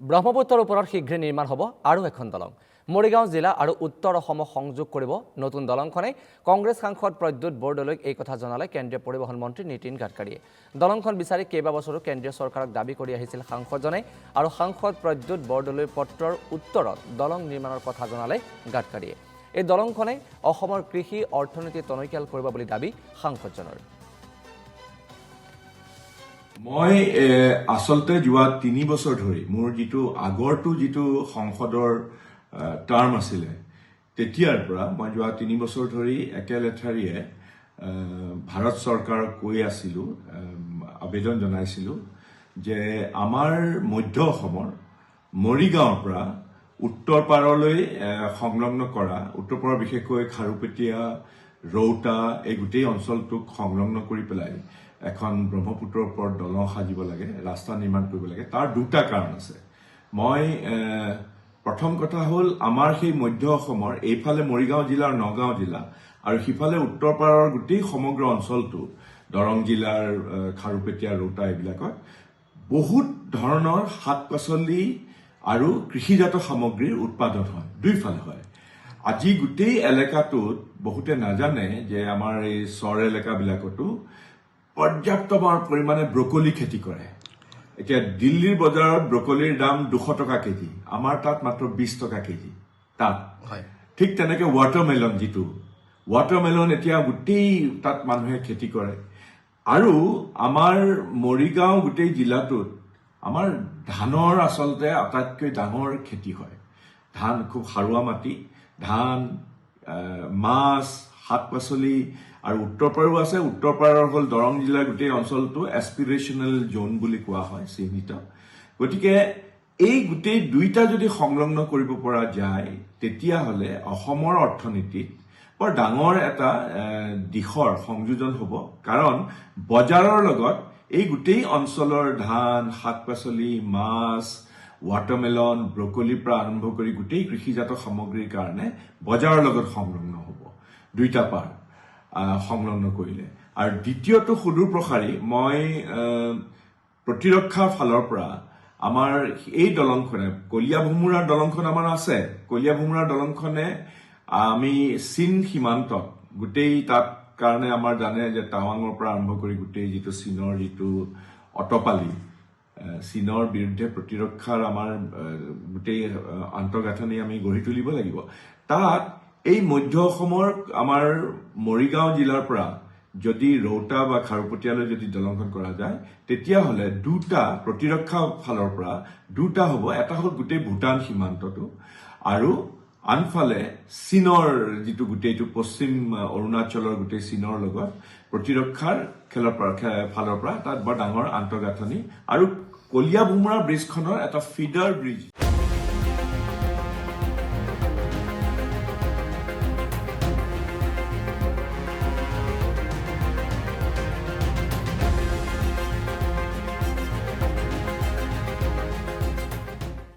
ব্ৰহ্মপুত্ৰৰ ওপৰত শীঘ্ৰে নিৰ্মাণ হ'ব আৰু এখন দলং মৰিগাঁও জিলা আৰু উত্তৰ অসমক সংযোগ কৰিব নতুন দলংখনে কংগ্ৰেছ সাংসদ প্ৰদ্যুৎ বৰদলৈক এই কথা জনালে কেন্দ্ৰীয় পৰিবহণ মন্ত্ৰী নীতিন গাডকাৰীয়ে দলংখন বিচাৰি কেইবাবছৰো কেন্দ্ৰীয় চৰকাৰক দাবী কৰি আহিছিল সাংসদজনে আৰু সাংসদ প্ৰদ্যুৎ বৰদলৈৰ পত্ৰৰ উত্তৰত দলং নিৰ্মাণৰ কথা জনালে গাডকাৰীয়ে এই দলংখনে অসমৰ কৃষি অৰ্থনীতি টনকিয়াল কৰিব বুলি দাবী সাংসদজনৰ মই আসলতে যোৱা ৩ বছৰ ধৰি মোৰ যিটো আগৰটো যিটো সংসদৰ টাৰ্ম আছিলে তেতিয়াৰ পৰা মই যোৱা ৩ বছৰ ধৰি একেলেঠাৰিয়ে ভাৰত চৰকাৰক কৈ আছিলো আবেদন জনাইছিলো যে আমাৰ মধ্য অসমৰ মৰিগাঁৱৰ পৰা উত্তৰ পাৰলৈ সংলগ্ন কৰা উত্তৰ পাৰৰ বিশেষকৈ খাৰুপেটীয়া ৰৌতা এই গোটেই অঞ্চলটোক সংলগ্ন কৰি পেলাই এখন ব্ৰহ্মপুত্ৰৰ ওপৰত দলং সাজিব লাগে ৰাস্তা নিৰ্মাণ কৰিব লাগে তাৰ দুটা কাৰণ আছে মই প্ৰথম কথা হ'ল আমাৰ সেই মধ্য অসমৰ এইফালে মৰিগাঁও জিলা আৰু নগাঁও জিলা আৰু সিফালে উত্তৰ পাৰৰ গোটেই সমগ্ৰ অঞ্চলটো দৰং জিলাৰ খাৰুপেটীয়া ৰৌতা এইবিলাকত বহুত ধৰণৰ শাক-পাচলি আৰু কৃষিজাত সামগ্ৰীৰ উৎপাদন হয় দুইফালে হয় আজি গোটেই এলেকাটোত বহুতে নাজানে যে আমাৰ এই চৰ এলেকাবিলাকতো পৰ্যাপ্ত পৰিমাণে ব্ৰকলি খেতি কৰে এতিয়া দিল্লীৰ বজাৰত ব্ৰকলিৰ দাম 200 টকা কেজি আমাৰ তাত মাত্ৰ 20 টকা কেজি তাত ঠিক তেনেকে ৱাটাৰমেলন যিটো ৱাটাৰমেলন এতিয়া গোটেই তাত মানুহে খেতি কৰে আৰু আমাৰ মৰিগাঁও গোটেই জিলাটোত আমাৰ ধানৰ আচলতে আটাইতকৈ ডাঙৰ খেতি হয় ধান খুব সাৰুৱা মাটি ধান মাছ শাক-পাচলি আৰু উত্তৰ পাৰো আছে উত্তৰ পাৰৰ হ'ল দৰং জিলাৰ গোটেই অঞ্চলটো এছপিৰেশ্যনেল জোন বুলি কোৱা হয় চিহ্নিত গতিকে এই গোটেই দুইটা যদি সংলগ্ন কৰিব পৰা যায় তেতিয়াহ'লে অসমৰ অৰ্থনীতিত বৰ ডাঙৰ এটা দিশৰ সংযোজন হ'ব কাৰণ বজাৰৰ লগত এই গোটেই অঞ্চলৰ ধান শাক-পাচলি মাছ ৱাটাৰমেলন ব্ৰকলিৰ পৰা আৰম্ভ কৰি গোটেই কৃষিজাত সামগ্ৰীৰ কাৰণে বজাৰৰ লগত সংলগ্ন হ'ব দুইটা পাৰ সংলগ্ন কৰিলে আৰু দ্বিতীয়টো সুদূৰ প্ৰসাৰী মই প্ৰতিৰক্ষা ফালৰ পৰা আমাৰ এই দলংখনে কলীয়া ভোমোৰাৰ দলংখন আমাৰ আছে কলীয়া ভোমোৰাৰ দলংখনে আমি চীন সীমান্তত গোটেই তাত কাৰণে আমাৰ জানে যে টাৱাঙৰ পৰা আৰম্ভ কৰি গোটেই যিটো চীনৰ যিটো অটপালি চীনৰ বিৰুদ্ধে প্ৰতিৰক্ষাৰ আমাৰ গোটেই আন্তঃগাঁথনি আমি গঢ়ি তুলিব লাগিব তাত এই মধ্য অসমৰ আমাৰ মৰিগাঁও জিলাৰ পৰা যদি ৰৌতা বা খাৰুপেটীয়ালৈ যদি দলংখন কৰা যায় তেতিয়াহ'লে দুটা প্ৰতিৰক্ষা ফালৰ পৰা দুটা হ'ব এটা হ'ল গোটেই ভূটান সীমান্তটো আৰু আনফালে চীনৰ যিটো গোটেইটো পশ্চিম অৰুণাচলৰ গোটেই চীনৰ লগত প্ৰতিৰক্ষাৰ ফালৰ পৰা তাত বৰ ডাঙৰ আন্তঃগাঁথনি আৰু কলীয়া ভোমোৰা ব্ৰিজখনৰ এটা ফিডাৰ ব্ৰিজ